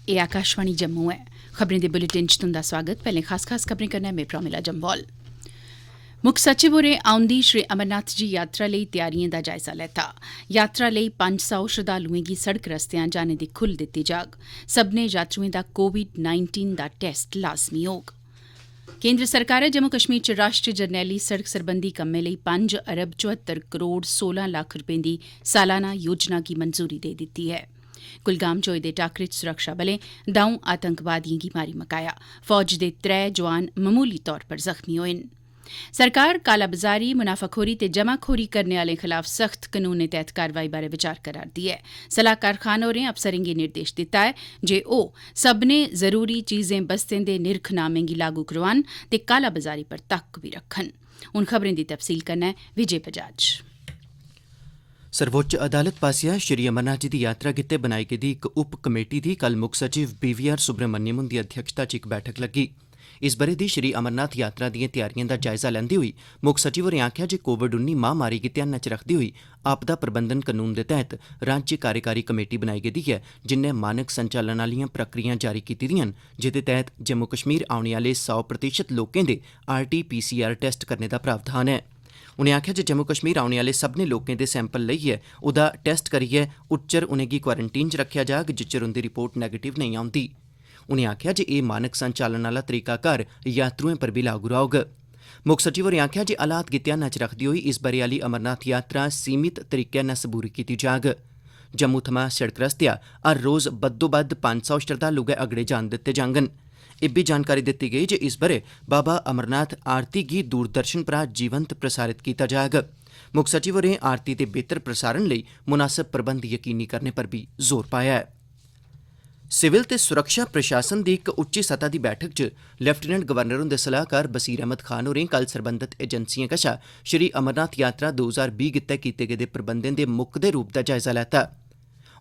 ये आकाशवाणी जम्मू है। खबरें दे बुलेटिन च तुंदा स्वागत। पैहले खास खबरें कन्नै में प्रोमिला जम्वाल। मुक्ख सचिव होरें औंदी श्री अमरनाथ जी यात्रा लेई तैयारिएं दा जायजा लैता। यात्रा लेई 500 श्रद्धालुएं गी सड़क रस्तेयां जाने दी खुल्ल दित्ती जाग। सब्भनें यात्रुएं दा कोविड-19 दा टेस्ट लाजमी होग। केन्द्र सरकारै जम्मू कश्मीर च राष्ट्रीय जरनैली सड़क सरबंधी कम्में लेई 5 अरब 74 करोड़ 16 लक्ख रपें दी सालाना योजना गी मंजूरी देई दित्ती ऐ। कुलगाम च होए दे टाकरे च सुरक्षाबलें 2 आतंकवादिएं गी मारी मकाया। फौज दे 3 जोआन ममूली तौर पर जख्मी होए न। सरकार कालाबाजारी, मुनाफाखोरी ते जमाखोरी करने आलें खलाफ सख्त कानूनें तैह्त कारवाई बारै विचार करा'रदी ऐ। सलाहकार खान होरें अफसरें गी निर्देश दित्ता है जे ओह् सब्भनें जरूरी चीजें बस्तें दे निरखनामें गी लागू करोआन ते कालाबाजारी पर तक्क बी रक्खन। हुन खबरें दी तफसील कन्नै विजय बजाज। सर्वोच्च अदालत पासेआ श्री अमरनाथ जी दी यात्रा गित्तै बनाई गेदी इक उप कमेटी दी कल मुक्ख सचिव BVR सुब्रमण्यम हुंदी अध्यक्षता च इक बैठक लग्गी। इस ब'रे दी श्री अमरनाथ यात्रा दिएं तैयारिएं दा जायजा लैंदे होई मुक्ख सचिव होरें आखेआ जे कोविड-19 महामारी गी ध्याना च रखदे होई आपदा प्रबंधन कानून दे तैह्त राज्य कार्यकारी कमेटी बनाई गेदी ऐ, जिन्नै मानक संचालन आह्लियां प्रक्रियां जारी कीती दिआं न, जेह्दे तैह्त जम्मू कश्मीर औने आह्ले 100% लोकें दे RT-PCR टेस्ट करने दा प्रावधान ऐ। उनें आखेआ जे जम्मू कश्मीर औने आह्ले सब्भनें लोकें दे सैंपल लेइयै ओह्दा टेस्ट करियै उच्चर उनेंगी क्वारंटीन च रक्खेआ जाग जिच्चर उंदी रिपोर्ट नेगेटिव नेईं औंदी। उनें आखेआ जे एह् मानक संचालन आह्ला तरीकाकार यात्रुएं पर बी लागू रौह्ग। मुक्ख सचिव होरें आखेआ जे हालात गी ध्याना च रखदे होई इस ब'रे आह्ली अमरनाथ यात्रा सीमित तरीकै नै सबूरी कीती जाग। जम्मू थमां सड़क रस्तेया हर रोज बद्धोबद्ध 500 श्रद्धालु गै अगड़े जान दित्ते जाङन। इब्बी जानकारी दित्ती गेई जे इस ब'रे बाबा अमरनाथ आरती गी दूरदर्शन परा जीवंत प्रसारित कीता जाग। मुक्ख सचिव होरें आरती दे बेहतर प्रसारण लेई मुनासब प्रबंध यकीनी करने पर बी जोर पाया ऐ। सिविल ते सुरक्षा प्रशासन दी इक उच्ची सतह दी बैठक च लेफ्टिनेंट गवर्नर हुंदे सलाहकार बसीर अहमद खान होरें कल सरबंधत एजेंसिएं कशा श्री अमरनाथ यात्रा 2020 गित्तै कीते गेदे प्रबंधें दे मुक्कदे रूप दा जायजा लैता।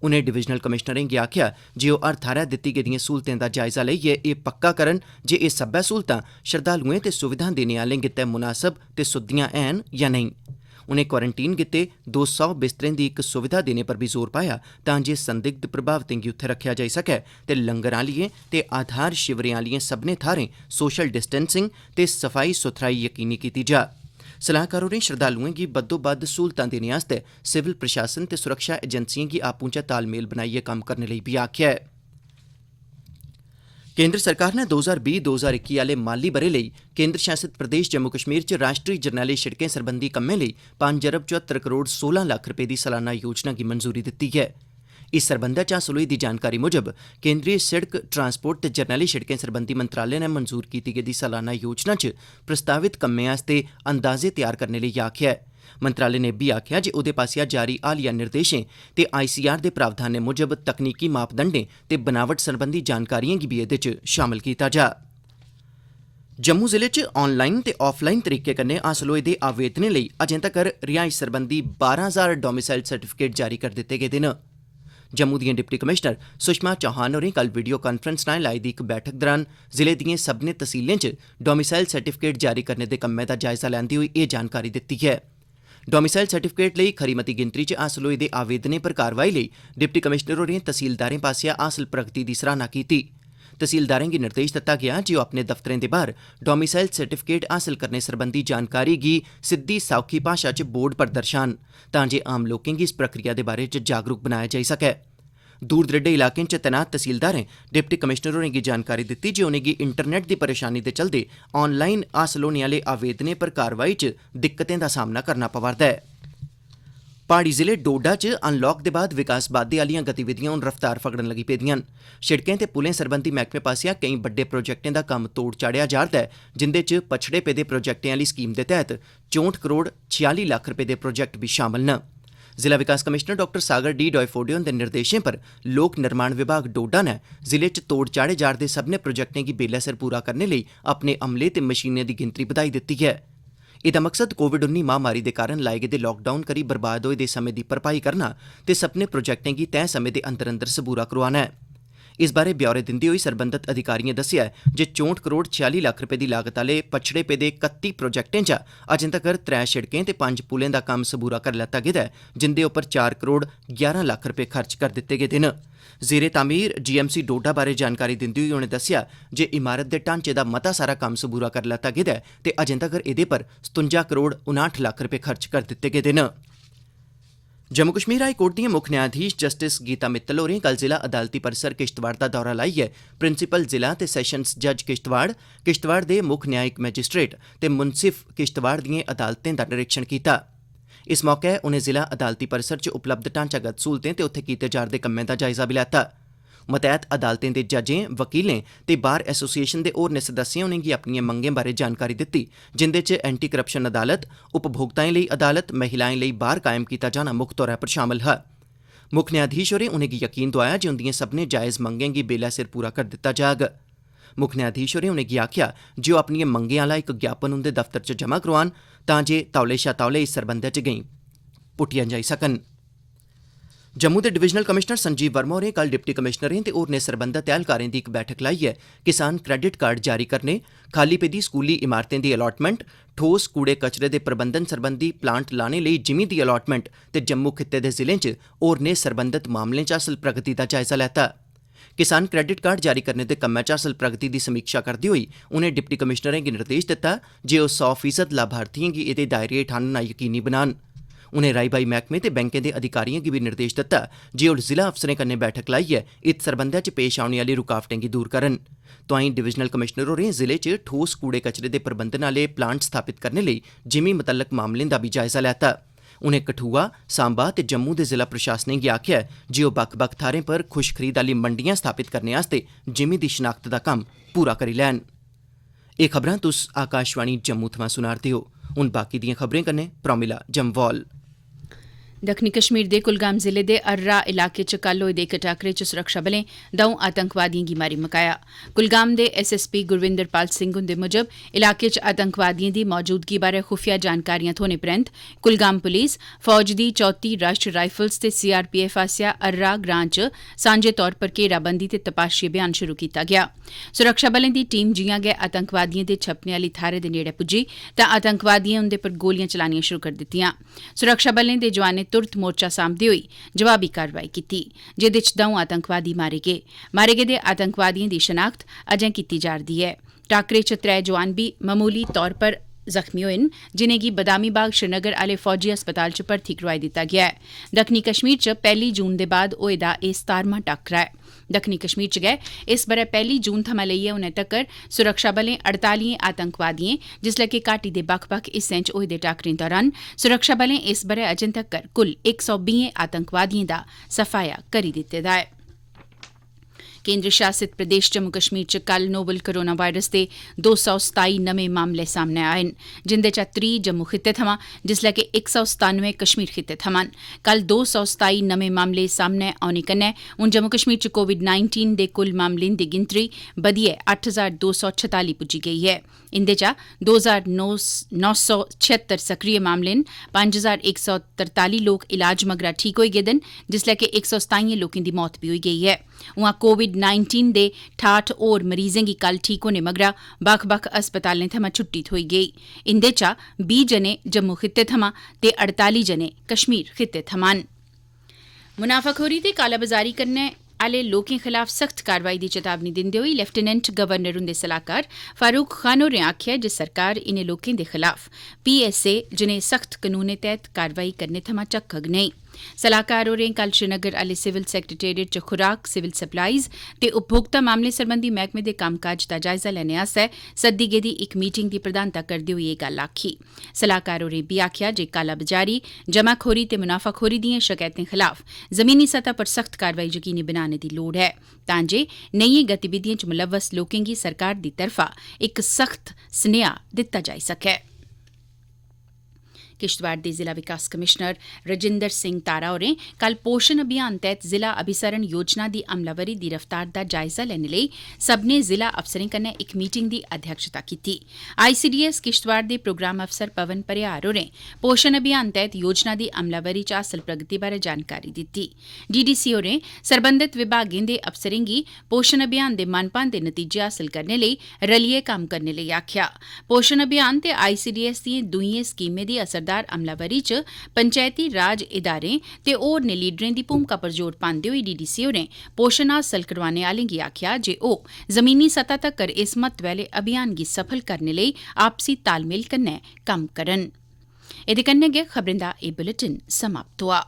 उनें डिवीजनल कमिशनरें गी आखेआ जे ओह् हर थाह्रै दित्ती गेदिएं स्हूलतें दा जायजा लेइयै एह् पक्का करन जे एह् सब्बै स्हूलतां श्रद्धालुएं ते सुविधां देने आह्लें गित्तै मुनासब ते सुद्दियां हैन जां नेईं। उनें क्वारंटीन गित्ते 200 बिस्तरें दी इक सुविधा देने पर बी जोर पाया तां जे संदिग्ध प्रभावितें गी उत्थै रक्खेआ जाई सकै ते लंगर आह्लिएं ते आधार शिवरें आह्लिएं सब्भनें थाह्रें सोशल डिस्टेंसिंग ते सफाई सुथराई यकीनी कीती जा। सलाहकार होरें श्रद्धालुएं गी बद्धोबद्ध स्हूलतां देने आस्तै सिविल प्रशासन ते सुरक्षा एजेंसिएं गी आपूं च तालमेल बनाइयै कम्म करने लेई बी आखेआ ऐ। केन्द्र सरकार ने 2020-2021 आह्ले माली ब'रे लेई केन्द्र शासित प्रदेश जम्मू कश्मीर च राष्ट्री जरनैली शिड़कें सरबंधी कम्में लेई 5 अरब 74 करोड़ 16 लक्ख रपेऽ दी सालाना योजना गी मंजूरी दित्ती ऐ। इस सरबंधै च हासल होई दी जानकारी मुजब केंद्रीय सिड़क ट्रांसपोर्ट ते जरनैली शिड़कें सरबंधी मंत्रालय नै मंजूर कीती गेदी सालाना योजना च प्रस्तावित कम्में आस्तै अंदाजे तैयार करने लेई आखेआ ऐ। मंत्रालय ने बी आखेआ जे ओह्दे पासेआ जारी हालिया निर्देशें ते ICR दे प्रावधानें मुजब तकनीकी मापदंडें ते बनावट सरबंधी जानकारिएं गी बी एह्दे च शामल कीता जा। जम्मू जिले च ऑनलाइन ते ऑफलाइन तरीके कन्नै हासल होए दे आवेदनें लेई अजें तक्कर रिहाइश सरबंधी 12,000 डोमिसाइल सर्टिफिकेट जारी करी दित्ते गेदे न। जम्मू दिएं डिप्टी कमिशनर सुषमा चौहान होरें कल वीडियो कांफ्रेंस राएं लाई दी इक बैठक दौरान जिले दिएं सब्भनें तहसीलें च डोमिसाइल सर्टिफिकेट जारी करने दे कम्मै दा जायजा लैंदे होई एह् जानकारी दित्ती ऐ। डोमिसाइल सर्टिफिकेट लेई खरी मती गिनतरी च हासल होए दे आवेदनें पर कार्रवाई लेई डिप्टी कमिशनर होरें तहसीलदारें पासेआ हासल प्रगति दी सराहना कीती। तहसीलदारें गी निर्देश दित्ता गेआ जे ओह् अपने दफ्तरें दे बाह्र डोमिसाइल सर्टिफिकेट हासल करने सरबंधी जानकारी गी सिद्धी सौखी भाशा च बोर्ड पर दर्शान तां जे आम लोकें गी इस प्रक्रिया दे बारे च जागरूक बनाया जाई सकै। दूर दरेडे इलाकें च तैनात तहसीलदारें डिप्टी कमिशनर होरें गी जानकारी दित्ती जे उनेंगी इंटरनेट दी परेशानी दे चलदे ऑनलाइन हासल होने आह्ले आवेदनें पर कार्रवाई च दिक्कतें दा सामना करना पवा'रदा ऐ। प्हाड़ी जिले डोडा च अनलॉक दे बाद विकास बाद्दे आह्लियां गतिविधियां हून रफ्तार फगड़न लगी पेदियां न। शिड़कें ते पुलें सरबंधी मैह्कमे पासेआ केईं बड्डे प्रोजेक्टें दा कम्म तोड़ चाढ़ेआ जा'रदा ऐ, जिंदे च पछड़े पेदे प्रोजेक्टें आह्ली स्कीम दे तैह्त 64 करोड़ 46 लक्ख रपेऽ दे प्रोजेक्ट बी शामल न। जिला विकास कमिशनर डॉ सागर डी डॉयफोडे हुंदे निर्देशें पर लोक निर्माण विभाग डोडा नै जिले च तोड़ चाढ़े जा'रदे सब्भनें प्रोजेक्टें गी बेल्लै सिर पूरा करने लेई अपने अमले ते मशीनें दी गिनतरी बधाई दित्ती ऐ। एह्दा मकसद कोविड-19 महामारी दे कारण लाए गेदे लॉकडाउन करी बर्बाद होए दे समें दी भरपाई करना ते सब्भनें प्रोजेक्टें गी तैय समें दे अंदर अंदर सबूरा करोआना ऐ। इस बारै ब्यौरे दिंदे होई सरबंधत अधिकारिएं दस्सेआ जे 64 करोड़ 46 लक्ख रपेऽ दी लागत आह्ले पछड़े पेदे 31 प्रोजेक्टें चा अजें तक्कर 3 शिड़कें ते 5 पुलें दा कम्म सबूरा करी लैता गेदा ऐ, जिंदे उप्पर 4 करोड़ 11 लक्ख रपेऽ खर्च कर दित्ते गेदे न। ज़ेरे तामीर GMC डोडा बारे जानकारी दिंदे होई उनें दस्सेआ जे इमारत दे ढांचे दा मता सारा कम्म सबूरा करी लैता गेदा ऐ ते अजें तगर एह्दे पर 57 करोड़ 59 लक्ख रपे खर्च करी दित्ते गेदे न। जम्मू कश्मीर हाई कोर्ट दियां मुक्ख न्यायाधीश जस्टिस गीता मित्तल होरें कल जिला अदालती परिसर किश्तवाड़ दा दौरा लाइयै प्रिंसिपल जिला ते सैशनस जज किश्तवाड़ दे मुक्ख न्यायिक मैजिस्ट्रेट ते मुनसिफ किश्तवाड़ दिएं अदालतें दा निरीक्षण कीता। इस मौके उनें जिला अदालती परिसर च उपलब्ध ढांचागत सहूलतें ते उत्थे कीते जा'रदे कम्में दा जायजा बी लैता। मतैह्त अदालतें दे जजें, वकीलें ते बार एसोसिएशन दे होरनें सदस्यें उनेंगी अपनिएं मंगें बारै जानकारी दित्ती, जिंदे च एंटी करप्शन अदालत, उपभोक्ताएं लेई अदालत, महिलाएं लेई बार कायम कीता जाना मुक्ख तौरा पर शामल हा। मुक्ख न्यायाधीश होरें उनेंगी यकीन दोआया जे उंदिएं सब्भनें जायज़ मंगें गी बेल्लै सिर पूरा करी दित्ता जाग। मुक्ख न्यायाधीश होरें उनेंगी आखेआ जे ओह् अपनिएं मंगें आह्ला इक ज्ञापन उंदे दफ्तर च जमा करोआन तां जे तौले शा तौले इस सरबंधै च गैईं पुट्टियां जाई सकन। जम्मू दे डिवीजनल कमिशनर संजीव वर्मा होरें कल डिप्टी कमिशनरें ते होरनें सरबंधत ऐह्लकारें दी इक बैठक लाइयै किसान क्रेडिट कार्ड जारी करने, खाली पेदी स्कूली इमारतें दी अलाटमेंट, ठोस कूड़े कचरे दे प्रबंधन सरबंधी प्लांट लाने लेई जिमीं दी अलाटमेंट ते जम्मू खित्ते दे जिलें च होरनें सरबंधत मामलें च हासल प्रगति दा जायजा लैता। किसान क्रेडिट कार्ड जारी करने दे कम्मै च हासल प्रगति दी समीक्षा करदे होई उनें डिप्टी कमिशनरें गी निर्देश दित्ता जे ओह् 100% लाभार्थिएं गी एह्दे दायरे हेठ आह्नना यकीनी बनान। उनें राई-बाई मैह्कमे ते बैंकें दे अधिकारिएं गी बी निर्देश दित्ता जे ओह् जिला अफसरें कन्नै बैठक लाइयै इत सरबंधै च पेश औने आह्ली रुकावटें गी दूर करन। तोआईं डिवीजनल कमिशनर होरें जिले च ठोस कूड़े कचरे दे प्रबंधन आह्ले प्लांट स्थापित करने लेई जिमीं मुतल्लक मामलें दा बी जायजा लैता। उनें कठुआ, सांबा ते जम्मू दे जिला प्रशासनें गी आखेआ जे ओह् बक्ख-बक्ख थाह्रें पर खुश खरीद आह्ली मंडियां स्थापित करने आस्तै जिमीं दी शनाख्त दा कम्म पूरा करी लैन। एह् खबरां तुस आकाशवाणी जम्मू थमां सुना'रदे हो। हुण बाकी दिएं खबरें कन्नै प्रोमिला जम्वाल। दक्खनी कश्मीर दे कुलगाम जिले दे अर्रा इलाके च कल होए दे इक टाकरे च सुरक्षाबलें दौं आतंकवादिएं गी मारी मकाया। कुलगाम दे SSP गुरविंदर पाल सिंह हुंदे मुजब इलाके च आतंकवादिएं दी मौजूदगी बारै खुफिया जानकारियां थ्होने परैंत कुलगाम पुलिस, फौज दी 34 राष्ट्र राइफल्स ते CRPF आसेआ अर्रा ग्रां च सांझे तौर पर घेराबंदी ते तपाशी अभियान शुरू कीता गेआ। सुरक्षाबलें दी टीम जिआं गै आतंकवादिएं दे छप्पने आह्ली थाह्रै दे नेड़े पुज्जी तां आतंकवादिएं उंदे पर गोलियां चलानियां शुरू करी दित्तियां। सुरक्षाबलें दे जवानें तुरत मोर्चा सांभदे होई जवाबी कार्रवाई कीती, जेह्दे च दौं आतंकवादी मारे गे। मारे गेदे आतंकवादिएं दी शनाख्त अजें कीती जा'रदी ऐ। टाकरे च 3 जोआन बी मामूली तौर पर जख्मी होए न, जिनेंगी बदामी बाग श्रीनगर आह्ले फौजी अस्पताल च भर्थी करोआई दित्ता गेआ ऐ। दक्खनी कश्मीर च 1 जून दे बाद होए दा एह् 17वां टाकरा ऐ। दक्खनी कश्मीर च गै इस ब'रै 1 जून थमां लेइयै हुनै तक्कर सुरक्षाबलें 48 आतंकवादिएं, जिसलै कि घाटी दे बक्ख-बक्ख हिस्सें च होए दे टाकरें दौरान सुरक्षाबलें इस ब'रै अजें तक्कर कुल 120 आतंकवादिएं दा सफाया करी दित्ते दा ऐ। केन्द्र शासित प्रदेश जम्मू कश्मीर च कल नोवल कोरोना वायरस दे 227 नमें मामले सामने आए न, जिंदे चा 30 जम्मू खित्ते थमां, जिसलै कि 197 कश्मीर खित्ते थमां न। कल 227 नमें मामले सामने औने कन्नै हून जम्मू कश्मीर च कोविड-19 दे कुल मामलें दी गिनतरी बधियै 8,246 पुज्जी गेई ऐ। इंदे चा 2,976 सक्रिय मामले न, 5,143 लोक इलाज मगरा ठीक होई गेदे न, जिसलै कि 127 लोकें दी मौत बी होई गेई ऐ। उआं कोविड-19 दे 68 होर मरीजें गी कल ठीक होने मगरा बक्ख-बक्ख अस्पतालें थमां छुट्टी थ्होई गेई। इंदे चा 20 जने जम्मू खित्ते थमां ते 48 जने कश्मीर खित्ते थमां न। मुनाफाखोरी ते कालाबाजारी करने आह्ले लोकें खिलाफ सख्त कार्रवाई दी चेतावनी दिंदे होई लेफ्टिनेंट गवर्नर हुंदे सलाहकार फारूक खान होरें आखेआ जे सरकार इनें लोकें दे खिलाफ PSA जनेह् सख्त कानूनें तैह्त कार्रवाई करने थमां झक्कग नेईं। सलाहकार होरें कल श्रीनगर आह्ले सिविल सैक्रेटेरिएट च खुराक, सिविल सप्लाईज ते उपभोक्ता मामले सरबंधी मैह्कमे दे कम्मकाज दा जायजा लैने आस्तै सद्दी गेदी इक मीटिंग दी प्रधानता करदे होई एह् गल्ल आखी। सलाहकार होरें बी आखेआ जे कालाबाजारी, जमाखोरी ते मुनाफाखोरी दिएं शकैतें खिलाफ जमीनी सतह पर सख्त कार्रवाई यकीनी बनाने दी लोड़ ऐ, तां जे नेहियें गतिविधिएं च मुलव्वस लोकें गी सरकार दी तरफा इक सख्त सनेहा दित्ता जाई सकै। किश्तवाड़ दे जिला विकास कमिशनर रजिंदर सिंह तारा होरें कल पोषण अभियान तैह्त जिला अभिसरण योजना दी अमलावरी दी रफ्तार दा जायजा लैने लेई सब्भनें जिला अफसरें कन्नै इक मीटिंग दी अध्यक्षता कीती। ICDS किश्तवाड़ दे प्रोग्राम अफसर पवन परिहार होरें पोषण अभियान तैह्त योजना दी अमलावरी च हासल प्रगति बारै जानकारी दित्ती। DDC होरें सरबंधत विभागें दे अफसरें गी पोषण अभियान दे मनभांदे नतीजे हासल करने लेई रलियै कम्म करने लेई आखेआ। पोषण अभियान ते ICDS दिएं दूइयें स्कीमें दी असरदार असरदार अमलावरी च पंचैती राज इदारें ते होरनें लीडरें दी भूमिका पर जोर पांदे होई डीडीसी होरें पोषण हासल करोआने आह्लें गी आखेआ जे ओह् जमीनी सतह तक्कर इस महत्वै आह्ले अभियान गी सफल करने लेई आपसी तालमेल कन्नै कम्म करन। एह्दे कन्नै गै खबरें दा एह् बुलेटिन समाप्त होआ।